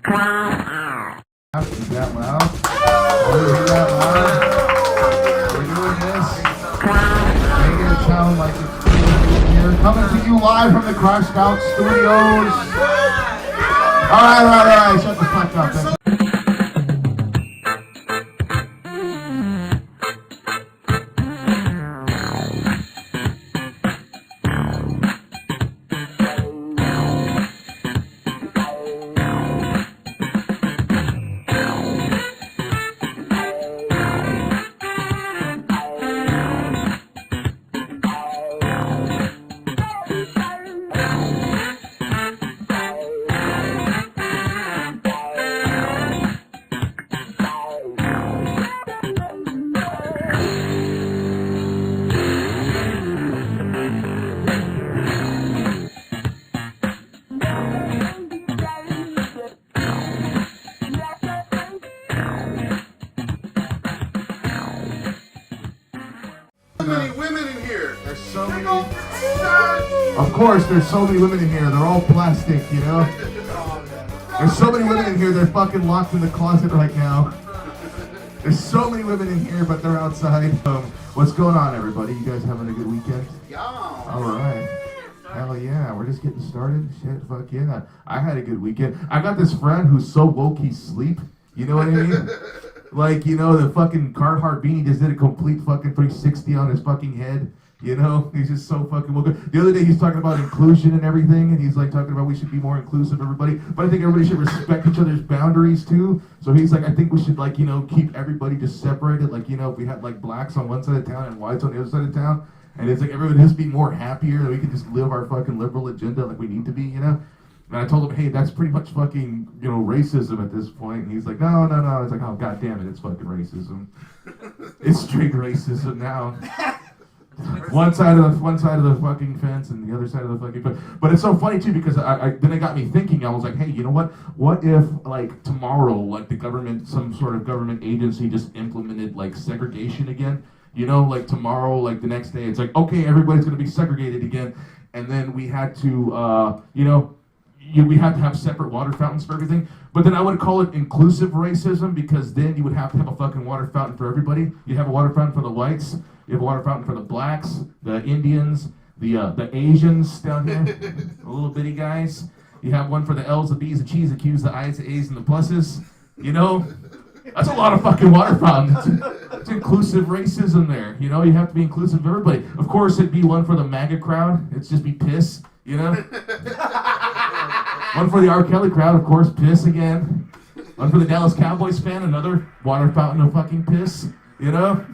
Is that loud? Is that loud? We're doing this. Making it sound like it's cool here. Coming to you live from the Crash Scout Studios. Alright. Shut the fuck up. Many women in here. There's so many. Of course, there's so many women in here. They're all plastic, you know. There's so many women in here. They're fucking locked in the closet right now. There's so many women in here, but they're outside. What's going on, everybody? You guys having a good weekend? Yeah. All right. Hell yeah, we're just getting started. Shit, fuck yeah. I had a good weekend. I got this friend who's so woke he's asleep. You know what I mean? Like, you know, the fucking Carhartt beanie just did a complete fucking 360 on his fucking head. You know, he's just so fucking woke. The other day he's talking about inclusion and everything, and he's like talking about we should be more inclusive, everybody. But I think everybody should respect each other's boundaries too. So he's like, I think we should, like, you know, keep everybody just separated. Like, you know, if we had like blacks on one side of town and whites on the other side of town, and it's like everyone has to be more happier, that we can just live our fucking liberal agenda like we need to be, you know. And I told him, hey, that's pretty much fucking, you know, racism at this point. And he's like, no. It's like, oh, god damn it, it's fucking racism. It's straight racism now. One side of the fucking fence and the other side of the fucking. But it's so funny too because then it got me thinking. I was like, hey, you know what? What if like tomorrow, like the government, some sort of government agency just implemented like segregation again? You know, like tomorrow, like the next day, it's like, okay, everybody's gonna be segregated again, and then we had to, you know. We have to have separate water fountains for everything, but then I would call it inclusive racism because then you would have to have a fucking water fountain for everybody. You'd have a water fountain for the whites, you have a water fountain for the blacks, the Indians, the Asians down here, the little bitty guys. You have one for the L's, the B's, the G's, the Q's, the I's, the A's, and the pluses. You know, that's a lot of fucking water fountains. It's inclusive racism there. You know, you have to be inclusive of everybody. Of course, it'd be one for the MAGA crowd. It's just be piss. You know. One for the R. Kelly crowd, of course, piss again. One for the Dallas Cowboys fan, another water fountain of fucking piss, you know?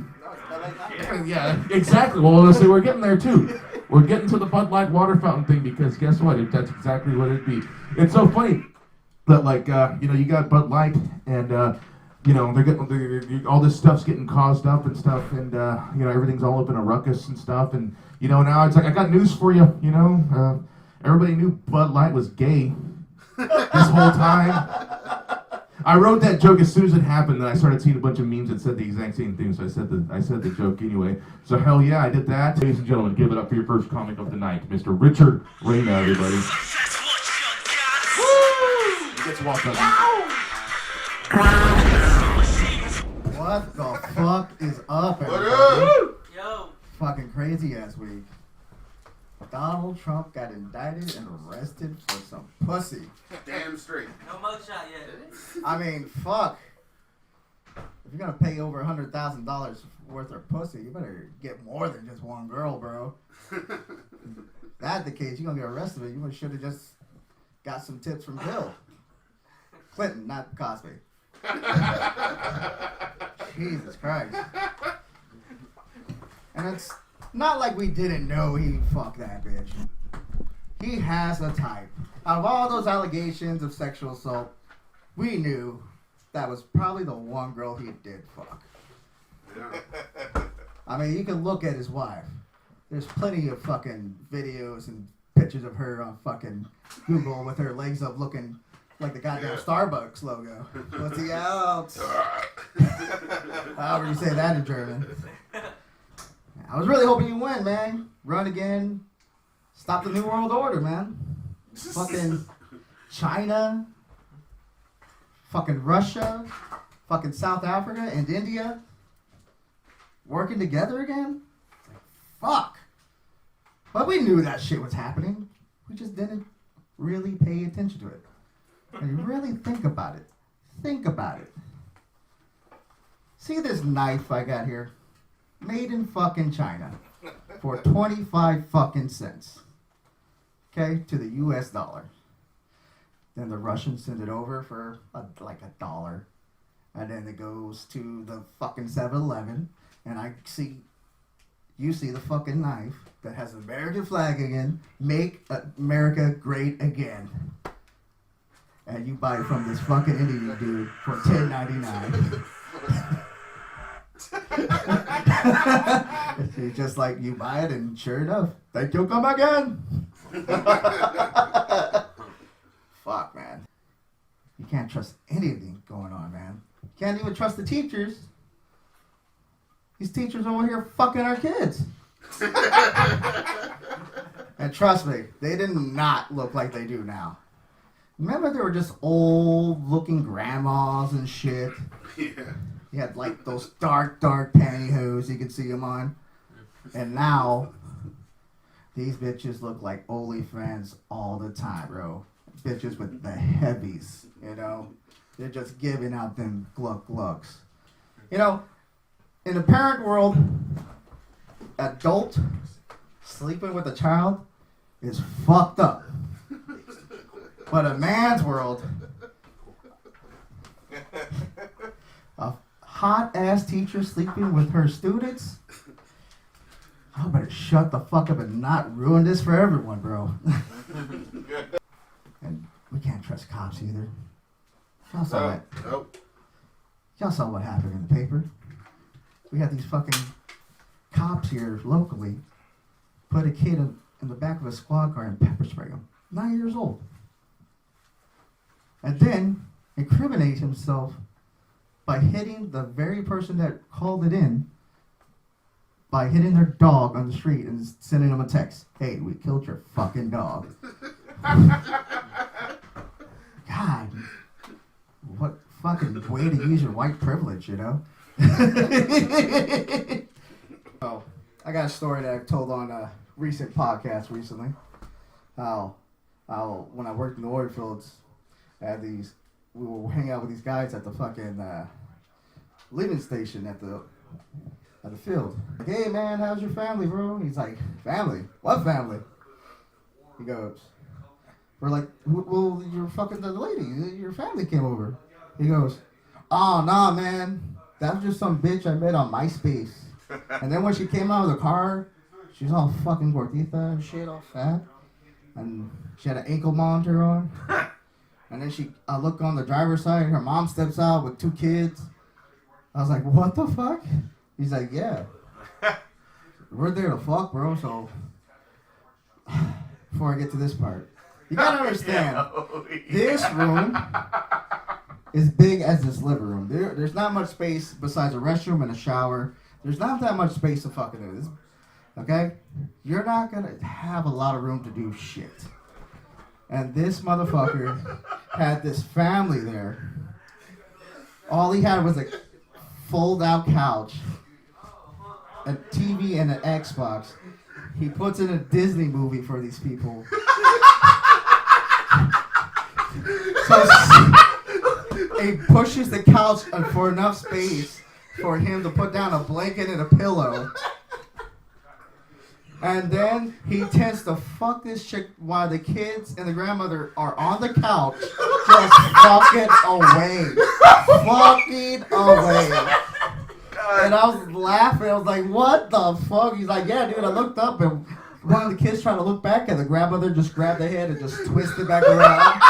Yeah, exactly. Well, see, we're getting there too. We're getting to the Bud Light water fountain thing because guess what? That's exactly what it'd be. It's so funny that, like, you know, you got Bud Light and, you know, all this stuff's getting caused up and stuff, and, you know, everything's all up in a ruckus and stuff, and, you know, now it's like, I got news for you, you know? Everybody knew Bud Light was gay this whole time. I wrote that joke as soon as it happened, and I started seeing a bunch of memes that said the exact same thing, so I said the joke anyway. So hell yeah, I did that. Ladies and gentlemen, give it up for your first comic of the night, Mr. Richard Reyna, everybody. Woo! He gets walked up. What the fuck is up, everybody? What up? Yo. Fucking crazy ass week. Donald Trump got indicted and arrested for some pussy. Damn straight. No mugshot yet. I mean, fuck. If you're gonna pay over $100,000 worth of pussy, you better get more than just one girl, bro. That's the case. You're gonna get arrested, but you should have just got some tips from Bill Clinton, not Cosby. Jesus Christ. And it's not like we didn't know he fucked that bitch. He has a type. Out of all those allegations of sexual assault, we knew that was probably the one girl he did fuck. Yeah. I mean, you can look at his wife. There's plenty of fucking videos and pictures of her on fucking Google with her legs up looking like the goddamn Starbucks logo. What's he out? However you say that in German. I was really hoping you win, man. Run again. Stop the New World Order, man. Fucking China. fucking Russia, fucking South Africa, and India working together again? Fuck. But we knew that shit was happening. We just didn't really pay attention to it. And you really think about it. Think about it. See this knife I got here? Made in fucking China for 25 fucking cents. Okay, to the US dollar. Then the Russians send it over for like $1. And then it goes to the fucking 7-Eleven. And you see the fucking knife that has the American flag again. Make America great again. And you buy it from this fucking Indian dude for $10.99. It's just like you buy it, and sure enough, thank you, come again. Fuck, man. You can't trust anything going on, man. You can't even trust the teachers. These teachers over here fucking our kids. And trust me, they did not look like they do now. Remember, they were just old-looking grandmas and shit. Yeah. You had like those dark pantyhose you could see them on. And now, these bitches look like OnlyFans all the time, bro. Bitches with the heavies, you know? They're just giving out them glucks. You know, in the parent world, adult sleeping with a child is fucked up. But a man's world, a hot-ass teacher sleeping with her students, I better shut the fuck up and not ruin this for everyone, bro. And we can't trust cops either. Y'all saw that. Nope. Y'all saw what happened in the paper. We had these fucking cops here locally put a kid in the back of a squad car and pepper spray him. 9 years old. And then incriminate himself by hitting the very person that called it in, by hitting their dog on the street and sending them a text. Hey, we killed your fucking dog. God, what fucking way to use your white privilege, you know? Oh, I got a story that I told on a recent podcast recently. How when I worked in the oil fields, we were hanging out with these guys at the fucking leaving station at the field. Like, hey man, how's your family, bro? He's like, family? What family? He goes, we're like, well, you're fucking the lady. Your family came over. He goes, oh nah, man, that was just some bitch I met on MySpace. And then when she came out of the car, she's all fucking gordita and shit, all fat, and she had an ankle monitor on. And then I look on the driver's side, and her mom steps out with 2 kids. I was like, what the fuck? He's like, yeah. We're there to fuck, bro, so before I get to this part, you gotta understand, this room is big as this living room. There's not much space besides a restroom and a shower. There's not that much space to fucking do this. Okay? You're not gonna have a lot of room to do shit. And this motherfucker had this family there. All he had was a fold-out couch, a TV, and an Xbox. He puts in a Disney movie for these people. So he pushes the couch for enough space for him to put down a blanket and a pillow. And then he tends to fuck this chick while the kids and the grandmother are on the couch just fucking away. Fucking away. And I was laughing. I was like, what the fuck? He's like, yeah, dude, I looked up and one of the kids trying to look back and the grandmother just grabbed the head and just twisted back around.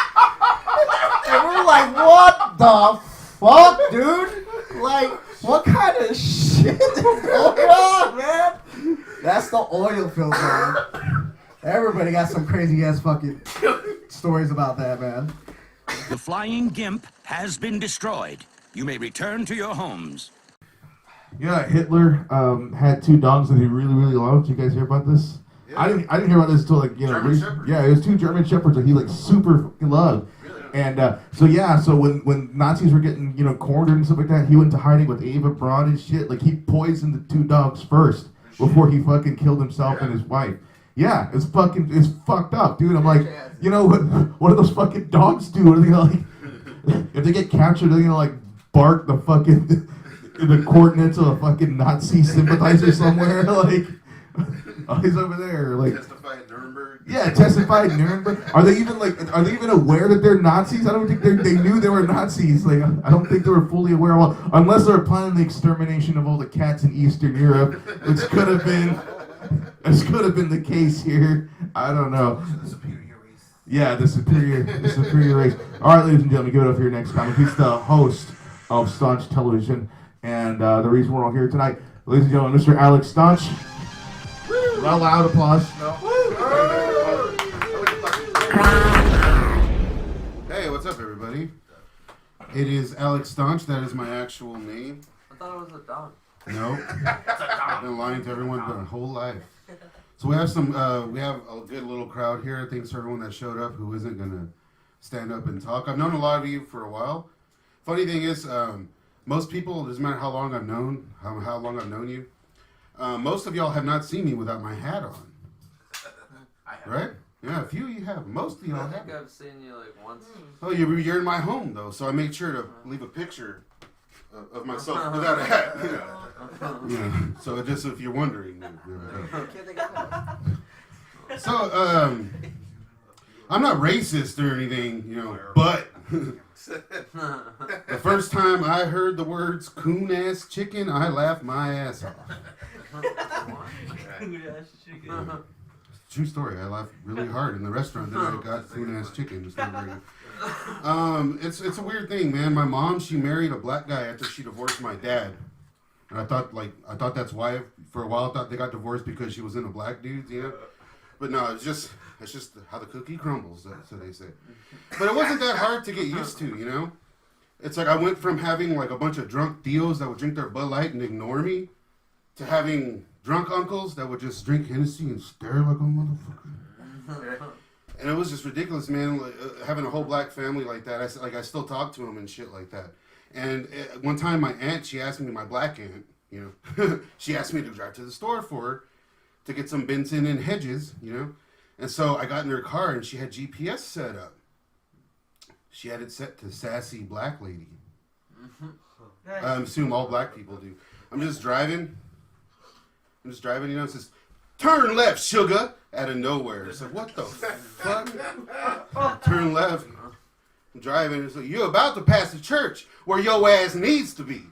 And we're like, what the fuck, dude? Like, what kind of shit is going on, man? That's the oil field, man. Everybody got some crazy ass fucking stories about that, man. The flying gimp has been destroyed. You may return to your homes. Yeah, Hitler had 2 dogs that he really, really loved. You guys hear about this? Yeah. I didn't hear about this until like German Shepherd. Yeah, it was 2 German shepherds that he like super fucking loved. Really? And so when Nazis were getting cornered and stuff like that, he went to hiding with Ava Braun and shit. Like he poisoned the 2 dogs first before he fucking killed himself and his wife. Yeah, it's fucked up, dude. I'm like, what do those fucking dogs do? Are they like, if they get captured, they're gonna like bark the fucking the coordinates of a fucking Nazi sympathizer somewhere? Like, oh, he's over there. Like, Testify at Nuremberg. yeah, testify at Nuremberg. Are they even aware that they're Nazis? I don't think they knew they were Nazis. Like, I don't think they were fully aware of all, unless they were planning the extermination of all the cats in Eastern Europe, which could have been the case here. I don't know. The superior race. Yeah, the superior race. All right, ladies and gentlemen, give it up for your next comic. He's the host of Staunch Television, and the reason we're all here tonight, ladies and gentlemen, Mr. Alex Staunch. Loud applause. Hey, what's up, everybody? It is Alex Staunch. That is my actual name. I thought it was a dog. No, I've been lying to everyone my whole life. So we have a good little crowd here. Thanks to everyone that showed up who isn't gonna stand up and talk. I've known a lot of you for a while. Funny thing is, most people, doesn't matter how long I've known you, most of y'all have not seen me without my hat on. Right? Yeah, a few of you have. Most of y'all I think have. I've seen you like once. Oh, you're in my home though, so I made sure to leave a picture of myself without a hat. Yeah. So just if you're wondering. So I'm not racist or anything, but the first time I heard the words coon ass chicken, I laughed my ass off. True story. I laughed really hard in the restaurant that I got coon ass chicken. It's not very good. It's a weird thing, man. My mom, she married a black guy after she divorced my dad. And I thought that's why for a while I thought they got divorced because she was into black dudes, But no, it's just how the cookie crumbles, so they say. But it wasn't that hard to get used to, It's like I went from having like a bunch of drunk tios that would drink their Bud Light and ignore me to having drunk uncles that would just drink Hennessy and stare like a motherfucker. And it was just ridiculous, man. Like, having a whole black family like that, I still talk to them and shit like that. And one time, my aunt, she asked me, my black aunt, she asked me to drive to the store for her to get some Benson and Hedges, And so I got in her car and she had GPS set up. She had it set to Sassy Black Lady. I assume all black people do. I'm just driving, it says, turn left, sugar, out of nowhere. It's like, what the fuck? Turn left. I'm driving. It's like, you're about to pass the church where your ass needs to be.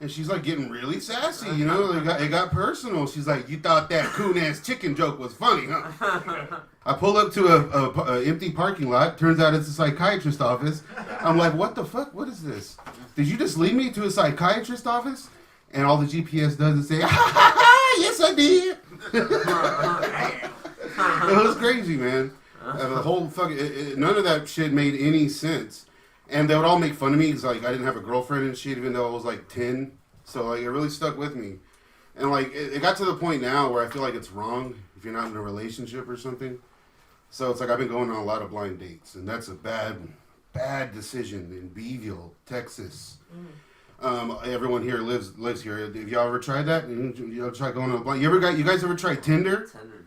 And she's like getting really sassy, it got personal. She's like, you thought that coon ass chicken joke was funny, huh? I pull up to a empty parking lot. Turns out it's a psychiatrist office. I'm like, what the fuck? What is this? Did you just lead me to a psychiatrist office? And all the GPS does is say, yes, I did. It was crazy, man. The whole fucking none of that shit made any sense. And they would all make fun of me because like I didn't have a girlfriend and shit, even though I was like 10. So like it really stuck with me. And like it got to the point now where I feel like it's wrong if you're not in a relationship or something. So it's like I've been going on a lot of blind dates, and that's a bad decision in Beeville, Texas. Everyone here lives here. Have y'all ever tried that? Y'all try going on a blind? You guys ever tried Tinder? Tinder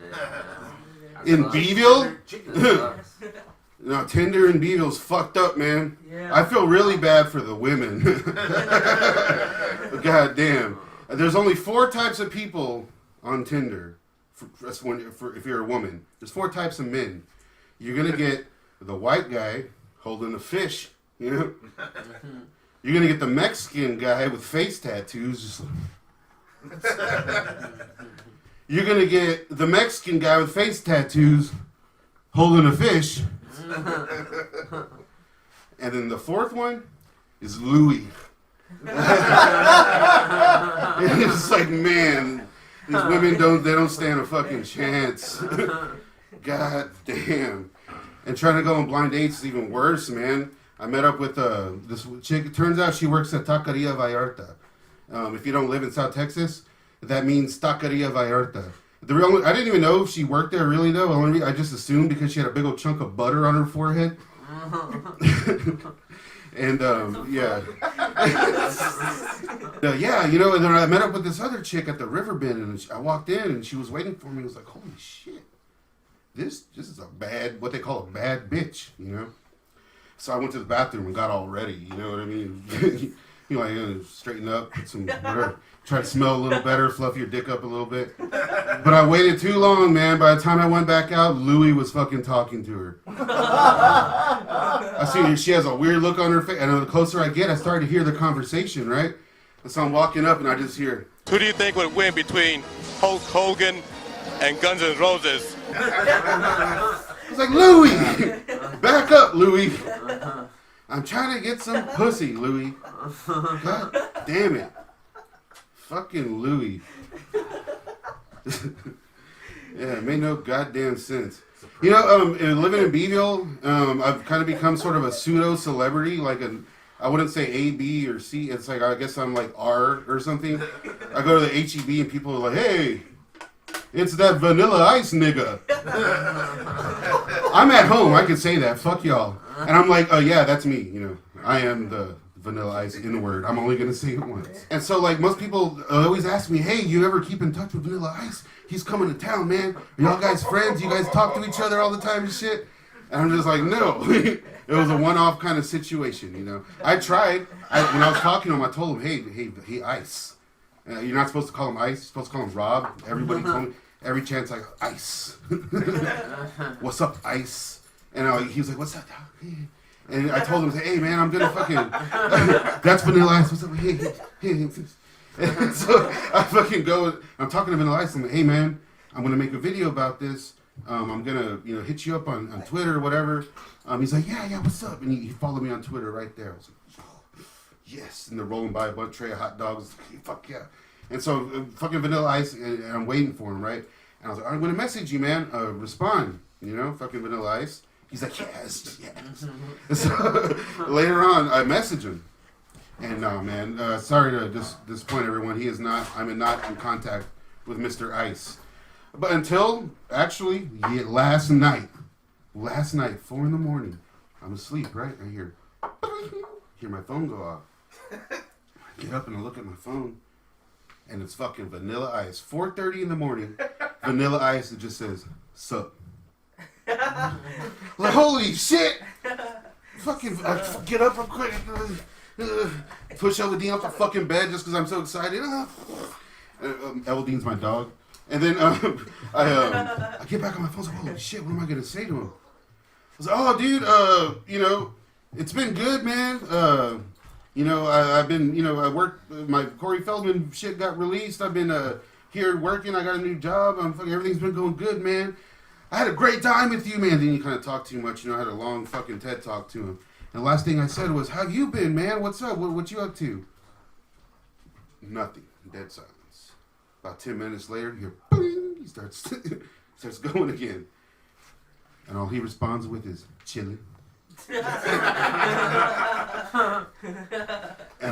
In Beeville? date. No, Tinder in Beeville's fucked up, man. Yeah. I feel really bad for the women. God damn. There's only 4 types of people on Tinder. If you're a woman, there's 4 types of men. You're gonna get the white guy holding a fish, You're gonna get the Mexican guy with face tattoos. You're gonna get the Mexican guy with face tattoos holding a fish. And then the 4th one is Louis. It's like, man, these women don't stand a fucking chance. God damn. And trying to go on blind dates is even worse, man. I met up with this chick. It turns out she works at Taqueria Vallarta. If you don't live in South Texas, that means Taqueria Vallarta. I didn't even know if she worked there really though. I just assumed because she had a big old chunk of butter on her forehead. And yeah. Yeah, you know, and then I met up with this other chick at the river bend, and I walked in, and she was waiting for me. I was like, holy shit, this is a bad, what they call a bad bitch, you know? So I went to the bathroom and got all ready, you know what I mean? You know, like, straighten up, put some whatever, try to smell a little better, fluff your dick up a little bit. But I waited too long, man. By the time I went back out, Louie was fucking talking to her. I see her, she has a weird look on her face, and the closer I get, I started to hear the conversation, right? And so I'm walking up, and I just hear, who do you think would win between Hulk Hogan and Guns N' Roses? I was like, Louie! Back up, Louie! I'm trying to get some pussy, Louie. God damn it. Fucking Louie. Yeah, it made no goddamn sense. You know, living in Beeville, I've kind of become sort of a pseudo-celebrity, like I wouldn't say A, B, or C. It's like, I guess I'm like R or something. I go to the H-E-B and people are like, hey, it's that Vanilla Ice nigga. I'm at home, I can say that, fuck y'all. And I'm like, oh yeah, that's me, you know. I am the Vanilla Ice N-word. I'm only gonna say it once. And so like most people always ask me, hey, you ever keep in touch with Vanilla Ice? He's coming to town, man. Are y'all guys friends? You guys talk to each other all the time and shit? And I'm just like, no. It was a one-off kind of situation, you know. I tried. When I was talking to him, I told him, hey, Ice. You're not supposed to call him Ice. You're supposed to call him Rob. Everybody told me, every chance, like, Ice. What's up, Ice? And he was like, what's up, dog? And I told him, hey, man, I'm going to fucking, that's Vanilla Ice. What's up? Hey. And so I fucking go, I'm talking to Vanilla Ice. I'm like, hey, man, I'm going to make a video about this. I'm going to, you know, hit you up on Twitter or whatever. He's like, yeah, what's up? And he followed me on Twitter right there. I was like, oh, yes. And they're rolling by a bunch tray of hot dogs. Like, fuck yeah. And so fucking Vanilla Ice, and I'm waiting for him, right? And I was like, I'm going to message you, man. Respond, you know, fucking Vanilla Ice. He's like, yes. And so later on, I message him. And no, man, sorry to disappoint everyone. I'm not in contact with Mr. Ice. But until, actually, last night, 4 in the morning, I'm asleep, right? I hear my phone go off. I get up and I look at my phone, and it's fucking Vanilla Ice. 4:30 in the morning, Vanilla Ice, it just says, sup. Like, holy shit! Fucking, get up real quick. Push Eldine off the fucking bed just because I'm so excited. Eldine's my dog. And then I get back on my phone. I was like, holy shit, what am I going to say to him? I was like, oh, dude, you know, it's been good, man. You know, I've been, you know, I worked, my Corey Feldman shit got released. I've been here working. I got a new job. Everything's been going good, man. I had a great time with you, man. Then you kind of talk too much. You know, I had a long fucking TED talk to him. And the last thing I said was, how you been, man? What's up? What you up to? Nothing. Dead silence. About 10 minutes later, you hear, boing, he starts going again. And all he responds with is, chilling. And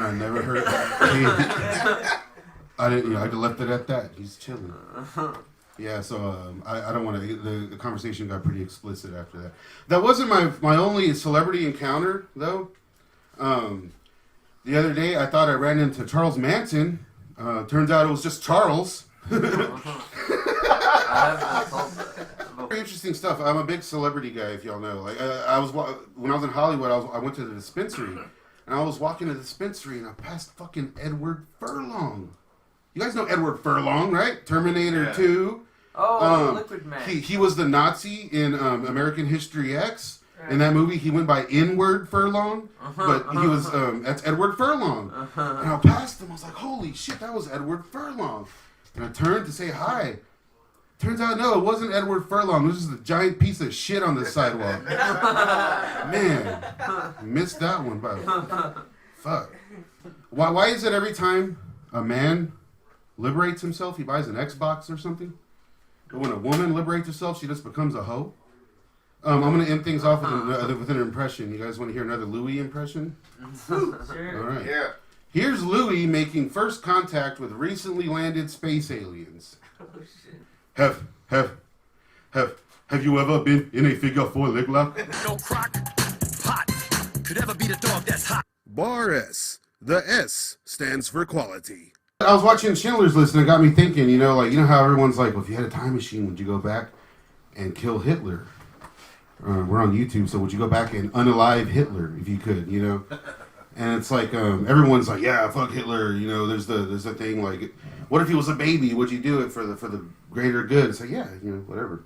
I never heard I didn't, you know, I left it at that. He's chilling. Yeah, so I don't want to. The conversation got pretty explicit after that. That wasn't my only celebrity encounter, though. The other day, I thought I ran into Charles Manson. Turns out it was just Charles. Very interesting stuff. I'm a big celebrity guy, if y'all know. Like when I was in Hollywood, I went to the dispensary, and I was walking to the dispensary, and I passed fucking Edward Furlong. You guys know Edward Furlong, right? Terminator 2. Oh, Liquid Man. He was the Nazi in American History X. Right. In that movie, he went by N-word Furlong, but he was, that's Edward Furlong. And I passed him, I was like, holy shit, that was Edward Furlong. And I turned to say hi. Turns out, no, it wasn't Edward Furlong. It was just a giant piece of shit on the sidewalk. Man, missed that one, but fuck. Why is it every time a man liberates himself, he buys an Xbox or something? But when a woman liberates herself, she just becomes a hoe? I'm going to end things off with an impression. You guys want to hear another Louis impression? Sure. All right. Yeah. Here's Louis making first contact with recently landed space aliens. Oh, shit. Have you ever been in a figure 4 leg lock? No crock pot could ever beat a dog that's hot. Bar S. The S stands for quality. I was watching Schindler's List and it got me thinking, you know how everyone's like, well, if you had a time machine, would you go back and kill Hitler? We're on YouTube, so would you go back and unalive Hitler if you could, you know? And it's like, everyone's like, yeah, fuck Hitler, you know, there's the thing like, what if he was a baby? Would you do it for the greater good? It's like, yeah, you know, whatever.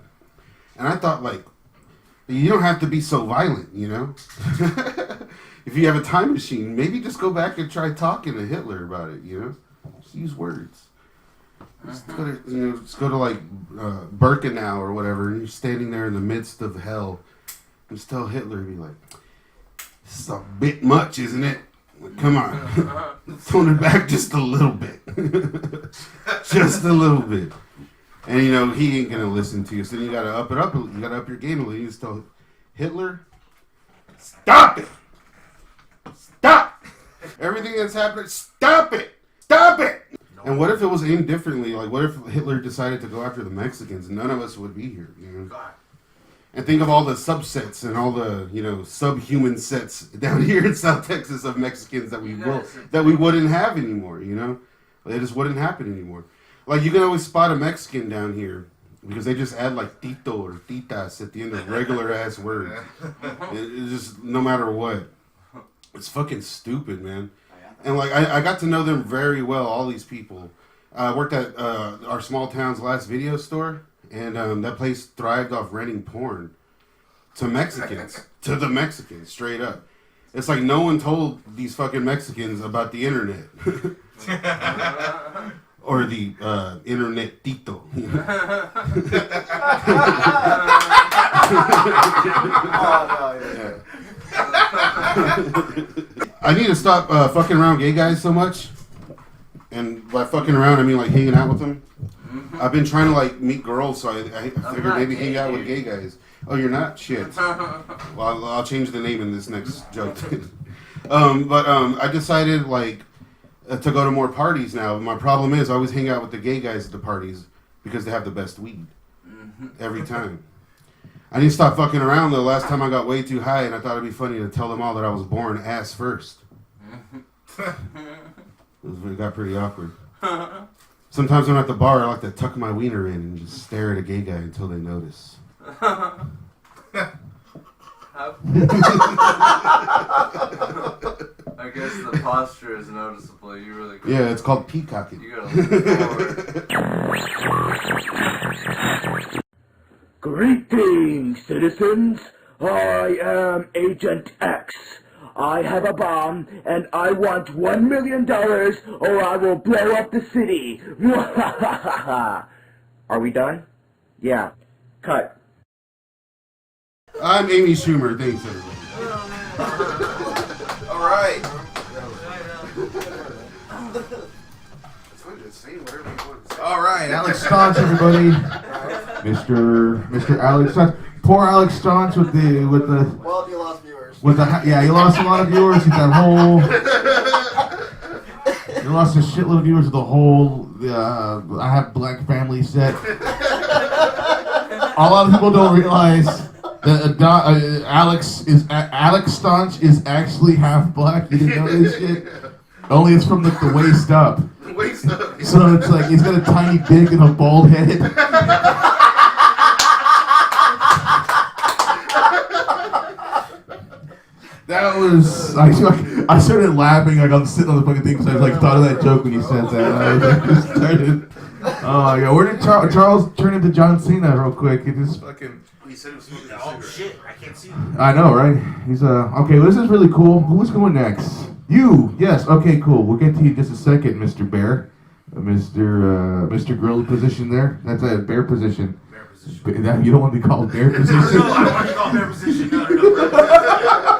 And I thought, like, you don't have to be so violent, you know? If you have a time machine, maybe just go back and try talking to Hitler about it, you know? Just use words. Just go to like Birkenau or whatever, and you're standing there in the midst of hell. Just tell Hitler, be like, this is a bit much, isn't it? Like, come on. Tone it back just a little bit. Just a little bit. And, you know, he ain't going to listen to you. So then you got to up it up. You got to up your game a little. You just tell Hitler, stop it. Stop. Everything that's happening, stop it. Stop it. And what if it was aimed differently? Like, what if Hitler decided to go after the Mexicans? None of us would be here, you know? And think of all the subsets and all the, you know, subhuman sets down here in South Texas of Mexicans that we wouldn't have anymore, you know? It just wouldn't happen anymore. Like, you can always spot a Mexican down here because they just add, like, tito or titas at the end of regular-ass words. It's just, no matter what. It's fucking stupid, man. And, like, I got to know them very well, all these people. I worked at our small town's last video store, and that place thrived off renting porn to Mexicans. To the Mexicans, straight up. It's like no one told these fucking Mexicans about the internet. Or the internet tito. I need to stop fucking around gay guys so much. And by fucking around, I mean like hanging out with them. I've been trying to like meet girls, so I figured maybe hang out with gay guys. Oh, you're not? Shit. Well, I'll change the name in this next joke. But I decided like to go to more parties now. My problem is I always hang out with the gay guys at the parties because they have the best weed every time. I need to stop fucking around though. Last time I got way too high and I thought it'd be funny to tell them all that I was born ass first. It got pretty awkward. Sometimes when I'm at the bar, I like to tuck my wiener in and just stare at a gay guy until they notice. I guess the posture is noticeable. You really go. Yeah, it's called peacocking. You gotta look forward. Greetings, citizens. I am Agent X. I have a bomb, and I want $1 million, or I will blow up the city. Are we done? Yeah. Cut. I'm Amy Schumer. Thanks, everybody. All right. All right, Alex Staunch, everybody. Mr. Alex Staunch. Poor Alex Staunch with the. Well, you lost viewers. You lost a lot of viewers with that whole. You lost a shitload of viewers with the whole. I have black family set. A lot of people don't realize that Alex Staunch is actually half black. You didn't know this shit. Only it's from the waist up. Waist up. So it's like he's got a tiny dick and a bald head. That was I started laughing like I'm sitting on the fucking thing because I like thought of that joke when you said that. And I was like, just started. Oh yeah, where did Charles turn into John Cena real quick? It just fucking. He said it was Oh shit! I can't see. I know, right? He's okay. Well, this is really cool. Who's going next? You? Yes. Okay. Cool. We'll get to you in just a second, Mr. Bear, Mr. Gorilla position there. That's a bear position. Bear position. You don't want to be called bear position. No, I don't want to call bear position. No.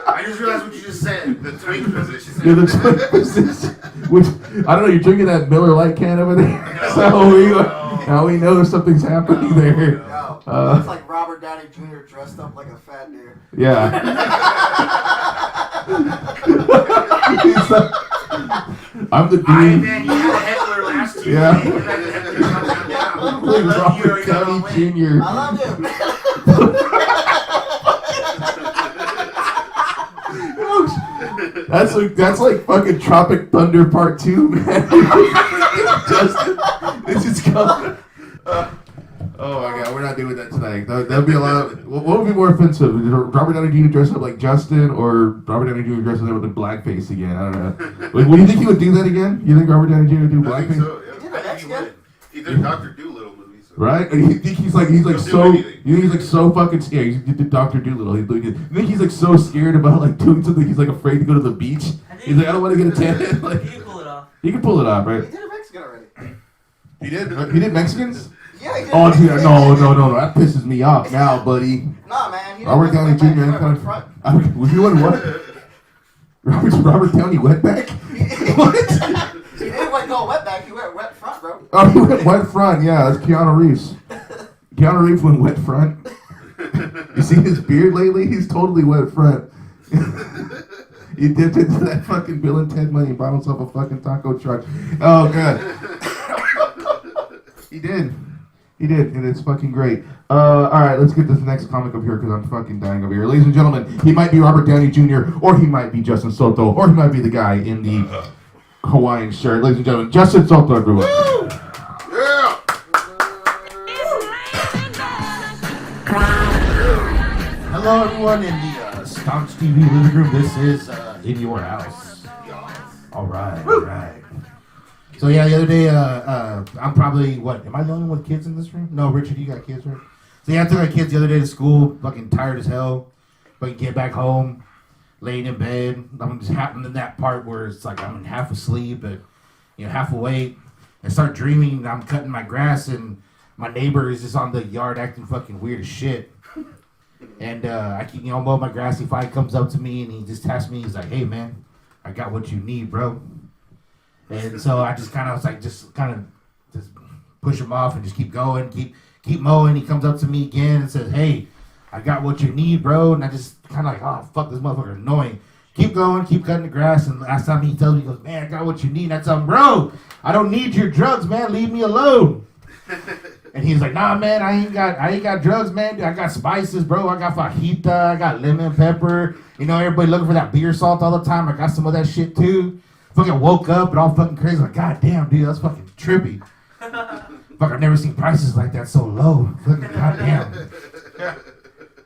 I just realized what you just said. The twink position. You're the twink position. Which I don't know. You're drinking that Miller Lite can over there, so now we know something's happening there. It's like Robert Downey Jr. dressed up like a fat dude. Yeah. I'm the dude. Man, you had a Hitler last year. Yeah. like love you or Robert you're gonna Downey win. Jr. I love you. That's like fucking Tropic Thunder Part 2, man. Justin, this is coming. Oh my god, we're not doing that tonight. That'd be a lot. What would be more offensive? Robert Downey Jr. dressed up like Justin, or Robert Downey Jr. dressed up with a blackface again? I don't know. Like, what do you think he would do that again? You think Robert Downey Jr. would do I think blackface? so. Yeah. He did I that think he again? would. He did Dr. Doolittle movies. So. Right? And you think he's like He'll do so anything. you think he's like so fucking scared. He did Dr. Doolittle. You think he's like so scared about like doing something. He's like afraid to go to the beach. He's like, I don't want to get a tan. Like, You pull it off. he can pull it off, He right? did a Mexican already. He did. He did Mexicans. Yeah, he did. Oh, dude, no, that pisses me off now, buddy. Nah, man. He Robert Downey Jr. He and went front. Was he one what? Robert Downey wetback? What? He didn't went go wet back. He went wet front, bro. Oh, he went wet front. Yeah, that's Keanu Reeves. Keanu Reeves went wet front. You see his beard lately? He's totally wet front. He dipped into that fucking Bill and Ted money and bought himself a fucking taco truck. Oh, God. He did. He did, and it's fucking great. All right, let's get this next comic up here because I'm fucking dying over here. Ladies and gentlemen, he might be Robert Downey Jr., or he might be Justin Soto, or he might be the guy in the Hawaiian shirt. Ladies and gentlemen, Justin Soto, everyone. Yeah! Hello, everyone in the Staunch TV living room. This is In Your House. All right, all right. So, yeah, the other day, I'm probably, am I the only one with kids in this room? No, Richard, you got kids, right? So, yeah, I took my kids the other day to school, fucking tired as hell. Fucking get back home, laying in bed. I'm just happening in that part where it's like I'm half asleep, but, half awake. I start dreaming I'm cutting my grass, and my neighbor is just on the yard acting fucking weird as shit. And I keep, mow my grass. He finally comes up to me and he just taps me. He's like, "Hey, man, I got what you need, bro." And so I just kind of was like, just push him off and just keep going, keep mowing. He comes up to me again and says, "Hey, I got what you need, bro." And I just kind of like, "Oh, fuck, this motherfucker annoying." Keep going, keep cutting the grass. And last time he tells me, he goes, "Man, I got what you need." And I tell him, "Bro, I don't need your drugs, man. Leave me alone." And he's like, "Nah, man, I ain't got drugs, man. Dude, I got spices, bro. I got fajita, I got lemon pepper. Everybody looking for that beer salt all the time. I got some of that shit too." Fucking woke up and all fucking crazy. Like, God damn, dude, that's fucking trippy. Fuck, I've never seen prices like that so low. Fucking goddamn.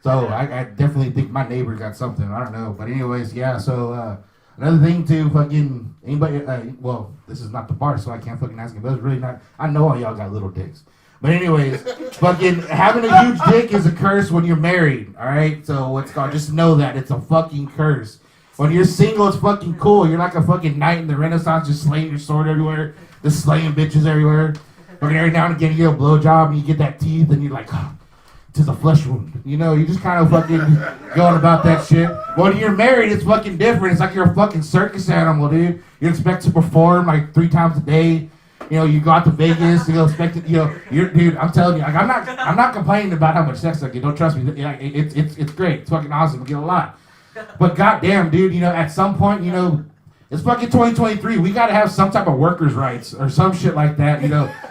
So I definitely think my neighbor got something. I don't know. But anyways, yeah, so another thing too, fucking anybody, well, this is not the bar, so I can't fucking ask him. But it's really not, I know all y'all got little dicks. But anyways, fucking having a huge dick is a curse when you're married, all right? So what's called, just know that. It's a fucking curse. When you're single, it's fucking cool. You're like a fucking knight in the Renaissance, just slaying your sword everywhere, just slaying bitches everywhere. Fucking every now and again, you get a blowjob and you get that teeth and you're like, "Oh, 'tis a flesh wound." You just kind of fucking going about that shit. When you're married, it's fucking different. It's like you're a fucking circus animal, dude. You expect to perform like 3 times a day. You go out to Vegas, expect it, you're, dude, I'm telling you, like, I'm not complaining about how much sex I get. Don't trust me. It's great. It's fucking awesome. I get a lot. But goddamn, dude, at some point, it's fucking 2023. We gotta have some type of workers' rights or some shit like that.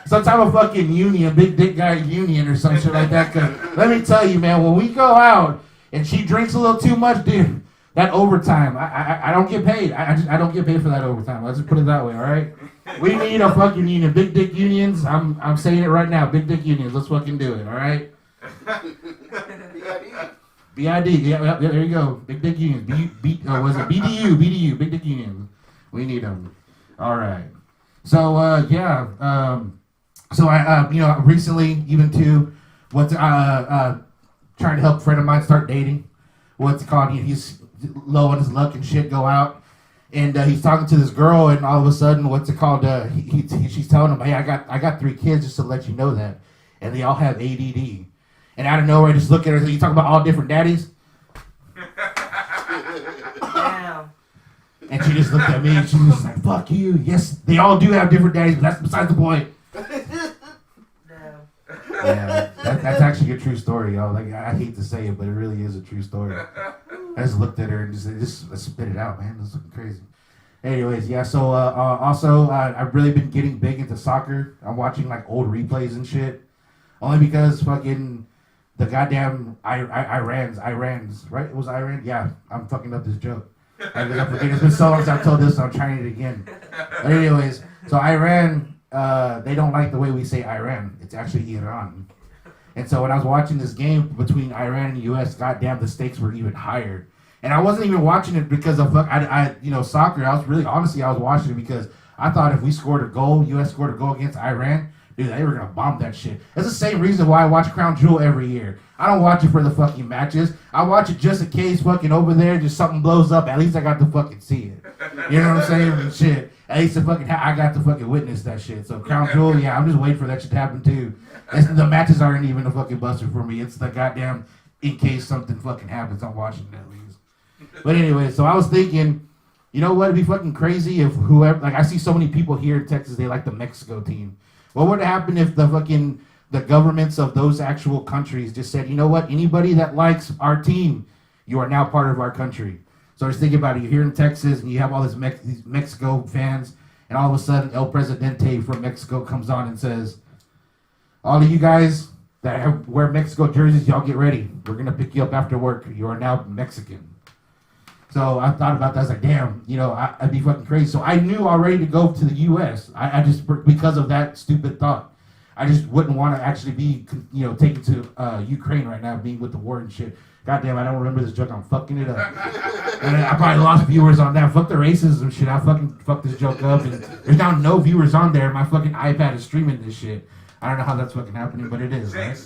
Some type of fucking union, big dick guy union or some shit like that. 'Cause let me tell you, man, when we go out and she drinks a little too much, dude, that overtime, I don't get paid. I don't get paid for that overtime. Let's just put it that way, all right? We need a fucking union, big dick unions. I'm saying it right now, big dick unions. Let's fucking do it, all right? BID, yeah, there you go. Big dick unions. Was it BDU, big dick unions. We need them. All right. So so I recently even too, trying to help a friend of mine start dating. What's it called? He's low on his luck and shit. Go out. And he's talking to this girl, and all of a sudden, she's telling him, "Hey, I got 3 kids, just to let you know that, and they all have ADD." And out of nowhere, I just look at her. You talk about all different daddies. Damn. And she just looked at me, and she was like, "Fuck you." Yes, they all do have different daddies, but that's besides the point. Yeah, that's actually a true story, y'all. Like, I hate to say it, but it really is a true story. I just looked at her and just spit it out, man. That's looking crazy. Anyways, yeah. So also, I've really been getting big into soccer. I'm watching like old replays and shit. Only because fucking the goddamn Irans, right? It was Iran? Yeah, I'm fucking up this joke. I'm forgetting. It's been so long since I've told this, so I'm trying it again. But anyways, so Iran, they don't like the way we say Iran. It's actually Iran. And so when I was watching this game between Iran and the U.S., goddamn, the stakes were even higher. And I wasn't even watching it because of soccer. I was watching it because I thought if we scored a goal, U.S. scored a goal against Iran, dude, they were gonna bomb that shit. That's the same reason why I watch Crown Jewel every year. I don't watch it for the fucking matches. I watch it just in case fucking over there just something blows up. At least I got to fucking see it. You know what I'm saying? And shit. At least I got to fucking witness that shit. So Crown Jewel, yeah, I'm just waiting for that shit to happen too. The matches aren't even a fucking buster for me. It's the goddamn in case something fucking happens, I'm watching it at least. But anyway, so I was thinking, you know what? It'd be fucking crazy if whoever, like I see so many people here in Texas, they like the Mexico team. What would happen if the governments of those actual countries just said, you know what, anybody that likes our team, you are now part of our country. So just think about it, you're here in Texas and you have all these Mexico fans, and all of a sudden El Presidente from Mexico comes on and says, all of you guys that wear Mexico jerseys, y'all get ready. We're going to pick you up after work. You are now Mexican. So I thought about that. I was like, damn, you know, I'd be fucking crazy. So I knew already to go to the U.S. I just, because of that stupid thought, I just wouldn't want to actually be, you know, taken to Ukraine right now, being with the war and shit. Goddamn, I don't remember this joke. I'm fucking it up. And I probably lost viewers on that. Fuck the racism shit. I fucking fucked this joke up. And there's now no viewers on there. My fucking iPad is streaming this shit. I don't know how that's fucking happening, but it is, right?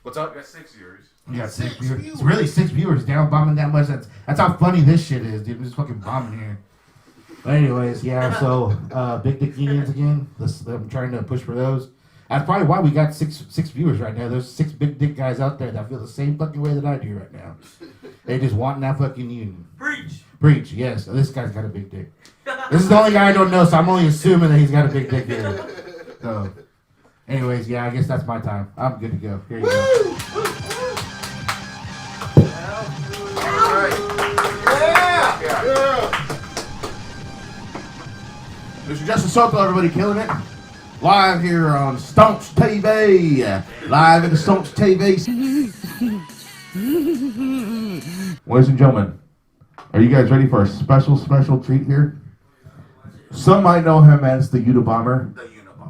What's up? Got 6 viewers. You got 6 viewers. It's really 6 viewers. Damn, bombing that much. That's how funny this shit is, dude. I'm just fucking bombing here. But anyways, yeah. So big dick unions again. I'm trying to push for those. That's probably why we got six viewers right now. There's 6 big dick guys out there that feel the same fucking way that I do right now. They just want that fucking union. Preach. Yes. So this guy's got a big dick. This is the only guy I don't know, so I'm only assuming that he's got a big dick here. So, anyways, yeah, I guess that's my time. I'm good to go. Here you go. Mr. Justin Soto, everybody killing it. Live here on Staunch TV. Live at the Staunch TV. Ladies and gentlemen, are you guys ready for a special treat here? Some might know him as the Unabomber.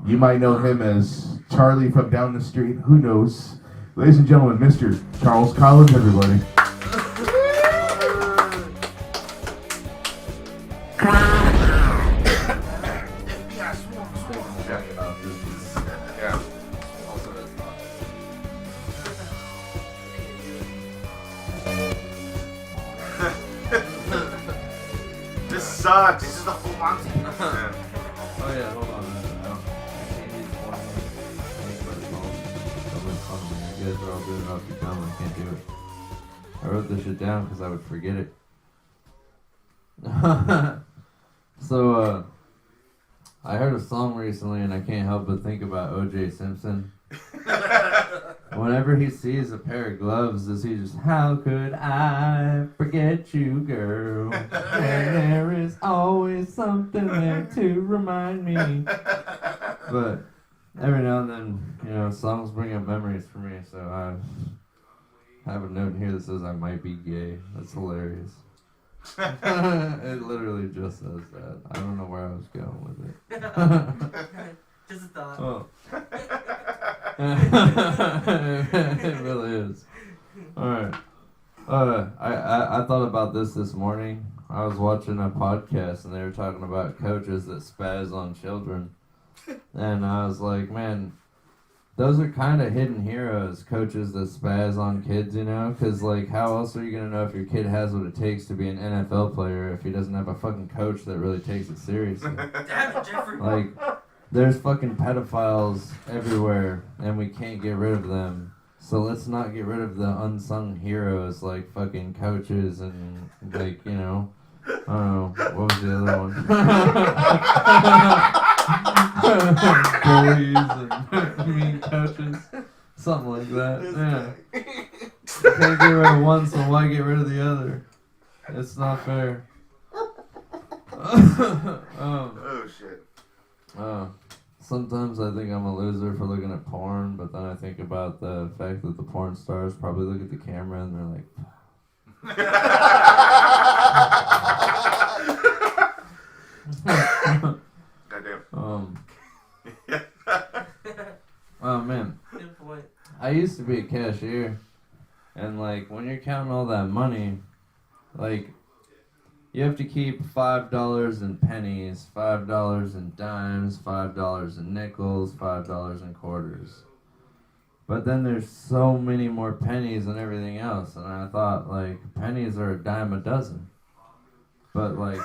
You might know him as Charlie from down the street. Who knows? Ladies and gentlemen, Mr. Charles Collins, everybody. This sucks. This is the full Monty. Oh yeah, hold on. I can't use one. You guys are all doing it off your tongue. I can't do it. I wrote this shit down because I would forget it. So, I heard a song recently and I can't help but think about O.J. Simpson. Whenever he sees a pair of gloves, does he just, how could I forget you, girl? When there is always something there to remind me. But every now and then, you know, songs bring up memories for me, so I have a note here that says I might be gay. That's hilarious. It literally just says that. I don't know where I was going with it. Just a thought. Oh. It really is. Alright. I thought about this morning. I was watching a podcast and they were talking about coaches that spaz on children. And I was like, man, those are kind of hidden heroes, coaches that spaz on kids, you know? Because, like, how else are you going to know if your kid has what it takes to be an NFL player if he doesn't have a fucking coach that really takes it seriously? Damn it, Jeffrey. Like, there's fucking pedophiles everywhere, and we can't get rid of them. So let's not get rid of the unsung heroes like fucking coaches and, like, you know, I don't know, what was the other one? Bullies and mean coaches. Something like that, yeah. Can't get rid of one, so why get rid of the other? It's not fair. Oh shit. Sometimes I think I'm a loser for looking at porn, but then I think about the fact that the porn stars probably look at the camera and they're like, Goddamn. Oh man, Good point. I used to be a cashier, and like when you're counting all that money, like you have to keep $5 in pennies, $5 in dimes, $5 in nickels, $5 in quarters. But then there's so many more pennies and everything else, and I thought like pennies are a dime a dozen. But like,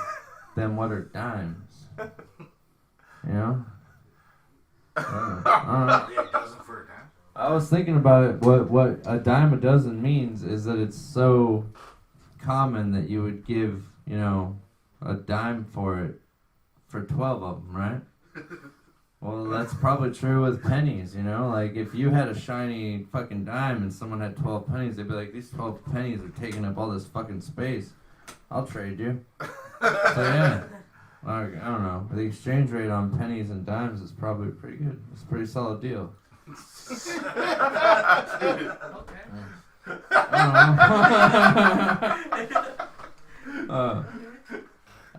then what are dimes? You know? I don't know. Yeah, it doesn't for a dime. I was thinking about it. What a dime a dozen means is that it's so common that you would give, you know, a dime for it for 12 of them, right? Well, that's probably true with pennies, you know? Like, if you had a shiny fucking dime and someone had 12 pennies, they'd be like, these 12 pennies are taking up all this fucking space. I'll trade you. So, yeah. Like, I don't know. The exchange rate on pennies and dimes is probably pretty good. It's a pretty solid deal.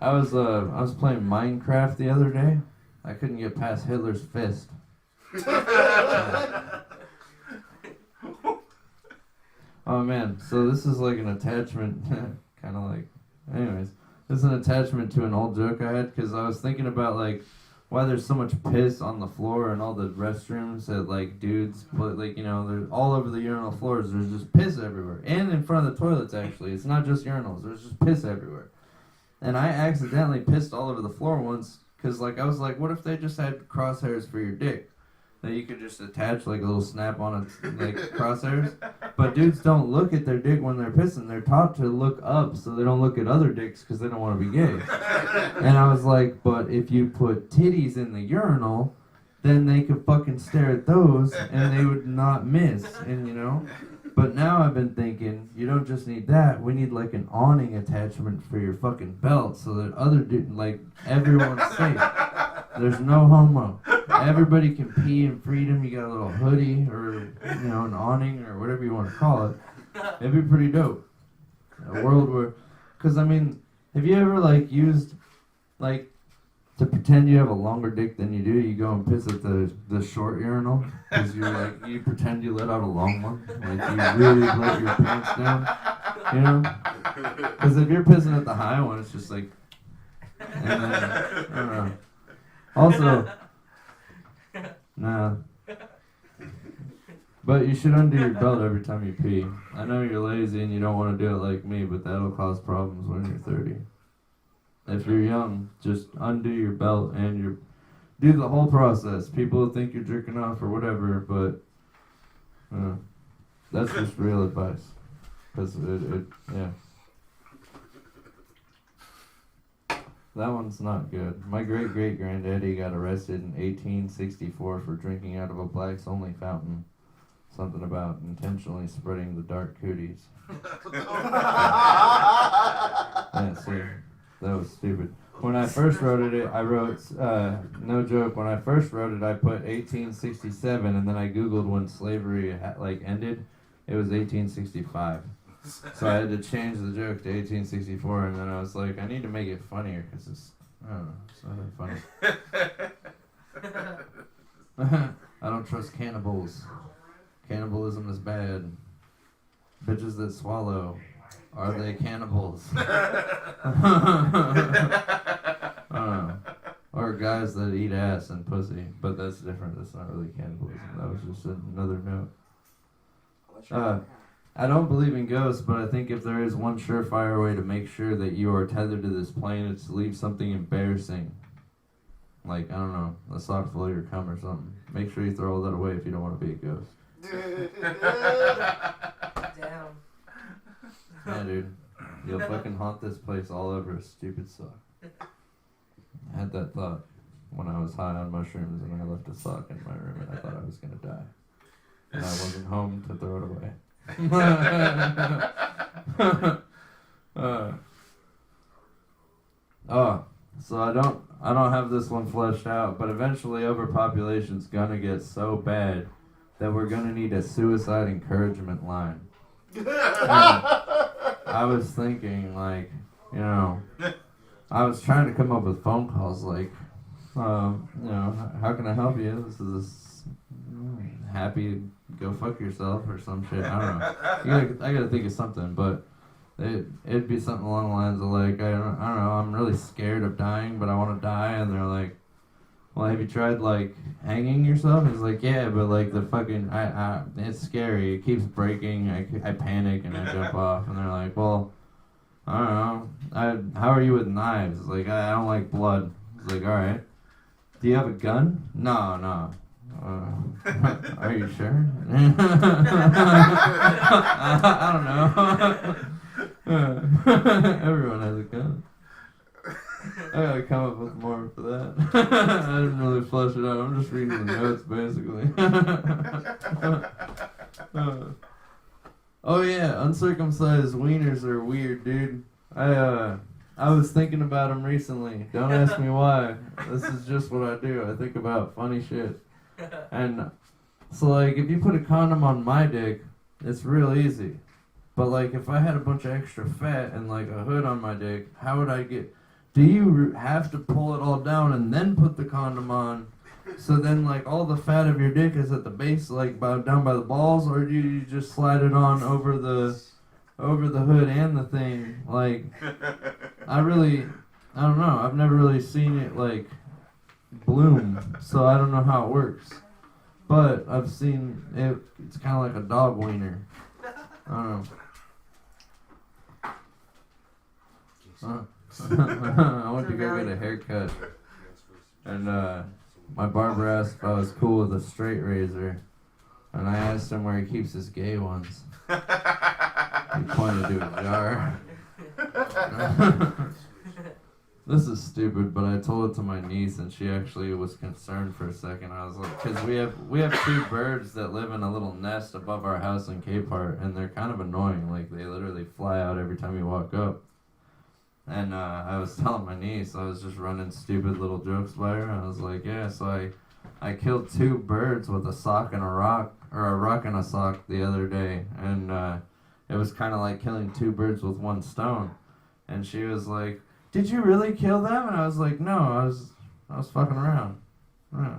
I was playing Minecraft the other day. I couldn't get past Hitler's fist. Oh man, so this is like an attachment, kind of like, anyways, this is an attachment to an old joke I had, because I was thinking about like why there's so much piss on the floor in all the restrooms that like dudes put, like, you know, they're all over the urinal floors, there's just piss everywhere, and in front of the toilets actually, it's not just urinals, there's just piss everywhere. And I accidentally pissed all over the floor once, because like I was like, what if they just had crosshairs for your dick? That you could just attach like a little snap-on like crosshairs. But dudes don't look at their dick when they're pissing. They're taught to look up so they don't look at other dicks because they don't want to be gay. And I was like, but if you put titties in the urinal, then they could fucking stare at those and they would not miss. And you know? But now I've been thinking, you don't just need that. We need like an awning attachment for your fucking belt so that other dude, like everyone's safe. There's no homo. Everybody can pee in freedom. You got a little hoodie or, you know, an awning or whatever you want to call it. It'd be pretty dope. A world where, because I mean, have you ever like used, like, to pretend you have a longer dick than you do, you go and piss at the short urinal? Because you're like, you pretend you let out a long one. Like, you really let your pants down. You know? Because if you're pissing at the high one, it's just like, and then, I don't know. Also, nah. But you should undo your belt every time you pee. I know you're lazy and you don't want to do it like me, but that'll cause problems when you're 30. If you're young, just undo your belt and do the whole process. People will think you're jerking off or whatever, but that's just real advice. Because yeah. That one's not good. My great-great-granddaddy got arrested in 1864 for drinking out of a blacks-only fountain. Something about intentionally spreading the dark cooties. Yeah, see, that was stupid. When I first wrote it, I wrote, no joke, when I first wrote it, I put 1867, and then I Googled when slavery, ended. It was 1865. So I had to change the joke to 1864, and then I was like, I need to make it funnier, because it's, I don't know, it's not that funny. I don't trust cannibals. Cannibalism is bad. Bitches that swallow, are they cannibals? I don't know. Or guys that eat ass and pussy, but that's different, that's not really cannibalism. That was just another note. I don't believe in ghosts, but I think if there is one surefire way to make sure that you are tethered to this plane, it's to leave something embarrassing. Like, I don't know, a sock full of your cum or something. Make sure you throw all that away if you don't want to be a ghost. Damn. Yeah, dude. You'll fucking haunt this place all over a stupid sock. I had that thought when I was high on mushrooms and I left a sock in my room and I thought I was going to die. And I wasn't home to throw it away. So I don't have this one fleshed out, but eventually overpopulation's gonna get so bad that we're gonna need a suicide encouragement line. And I was thinking, like, you know, I was trying to come up with phone calls like, you know, how can I help you? This is happy, go fuck yourself or some shit. I don't know. I gotta think of something, but it'd be something along the lines of like, I don't know, I'm really scared of dying, but I want to die, and they're like, well, have you tried like hanging yourself? He's like, yeah, but like the fucking, it's scary. It keeps breaking. I panic and I jump off, and they're like, well, I don't know. How are you with knives? It's like, I don't like blood. It's like, all right. Do you have a gun? No. Are you sure? I don't know. Everyone has a gun. I gotta come up with more for that. I didn't really flesh it out. I'm just reading the notes, basically. Oh yeah, uncircumcised wieners are weird, dude. I was thinking about them recently. Don't ask me why. This is just what I do. I think about funny shit. And so, like, if you put a condom on my dick, it's real easy. But, like, if I had a bunch of extra fat and, like, a hood on my dick, how would I get... Do you have to pull it all down and then put the condom on? So then, like, all the fat of your dick is at the base, like, down by the balls? Or do you just slide it on over the hood and the thing? Like, I don't know. I've never really seen it, like, bloom. So I don't know how it works. But I've seen it. It's kind of like a dog wiener. I don't know. I went to go get a haircut, and my barber asked if I was cool with a straight razor, and I asked him where he keeps his gay ones. He pointed to a jar. This is stupid, but I told it to my niece, and she actually was concerned for a second. I was like, because we have two birds that live in a little nest above our house in Capehart, and they're kind of annoying. Like, they literally fly out every time you walk up. And I was telling my niece, I was just running stupid little jokes by her. I was like, yeah, so I killed two birds with a sock and a rock, or a rock and a sock the other day. And it was kind of like killing two birds with one stone. And she was like, did you really kill them? And I was like, no, I was fucking around. Yeah.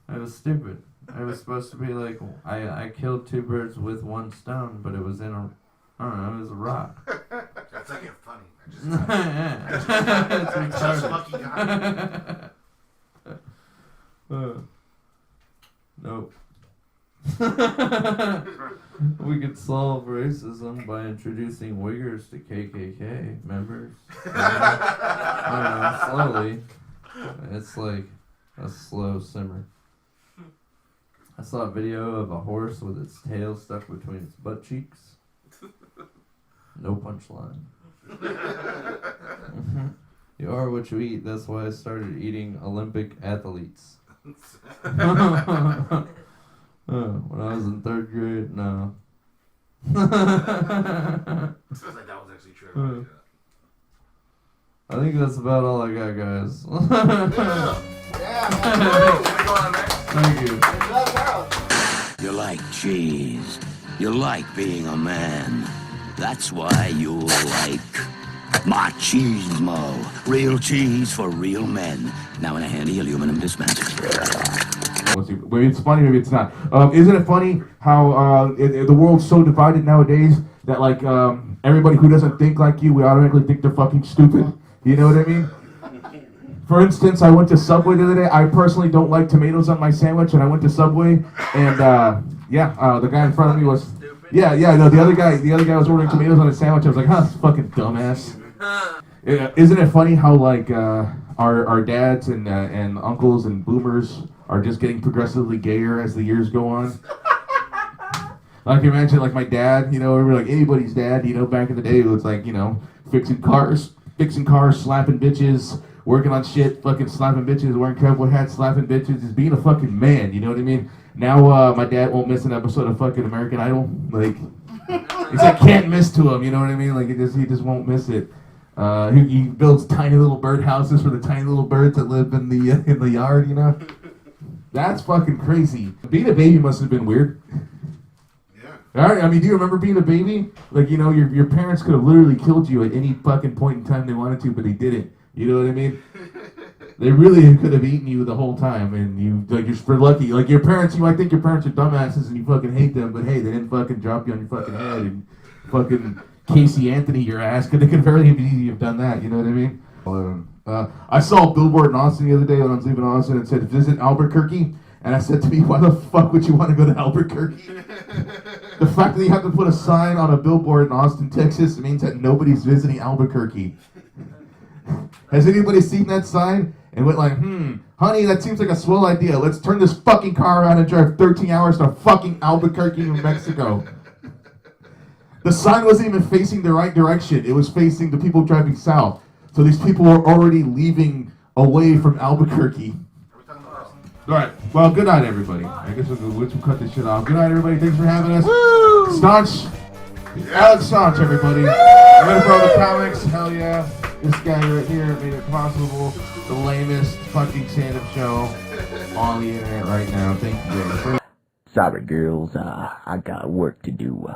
It was stupid. It was supposed to be like, I killed two birds with one stone, but it was in a, I don't know, it was a rock. That's like it funny. It's just fucking got it. Nope. We could solve racism by introducing wiggers to KKK members. I don't know, slowly. It's like a slow simmer. I saw a video of a horse with its tail stuck between its butt cheeks. No punchline. You are what you eat. That's why I started eating Olympic athletes. When I was in 3rd grade, no. Sounds like that was actually true. I think that's about all I got, guys. Thank you. You like cheese. You like being a man. That's why you like Machismo. Real cheese for real men. Now in a handy aluminum dispenser. Maybe it's funny, maybe it's not. Isn't it funny how the world's so divided nowadays that like everybody who doesn't think like you, we automatically think they're fucking stupid. You know what I mean? For instance, I went to Subway the other day. I personally don't like tomatoes on my sandwich, and I went to Subway, and the guy in front of me was, the other guy was ordering tomatoes on his sandwich. I was like, huh, fucking dumbass. Isn't it funny how like our dads and uncles and boomers are just getting progressively gayer as the years go on? Like, imagine like my dad, you know, we were like anybody's dad, you know, back in the day, it was like, you know, fixing cars, slapping bitches, working on shit, fucking slapping bitches, wearing cowboy hats, slapping bitches, just being a fucking man, you know what I mean? Now, my dad won't miss an episode of fucking American Idol. Like, it's like can't miss to him, you know what I mean? Like, he just won't miss it. He builds tiny little bird houses for the tiny little birds that live in the yard, you know? That's fucking crazy. Being a baby must have been weird. Yeah. Alright, I mean, do you remember being a baby? Like, you know, your parents could have literally killed you at any fucking point in time they wanted to, but they didn't. You know what I mean? They really could have eaten you the whole time, and you, like, you're super lucky. Like, your parents, you might think your parents are dumbasses and you fucking hate them, but hey, they didn't fucking drop you on your fucking head and fucking Casey Anthony your ass, because they could very easily have done that, you know what I mean? I saw a billboard in Austin the other day when I was leaving Austin and said, visit Albuquerque. And I said to me, why the fuck would you want to go to Albuquerque? The fact that you have to put a sign on a billboard in Austin, Texas, means that nobody's visiting Albuquerque. Has anybody seen that sign and went like, honey, that seems like a swell idea. Let's turn this fucking car around and drive 13 hours to fucking Albuquerque, New Mexico. The sign wasn't even facing the right direction. It was facing the people driving south. So these people were already leaving away from Albuquerque. All right. Well, good night, everybody. I guess we'll cut this shit off. Good night, everybody. Thanks for having us. Woo! Staunch. Alex Staunch, everybody. I'm going to throw the comics. Hell yeah. This guy right here made it possible. The lamest fucking stand-up show on the internet right now. Thank you, guys. Sorry, girls. I got work to do.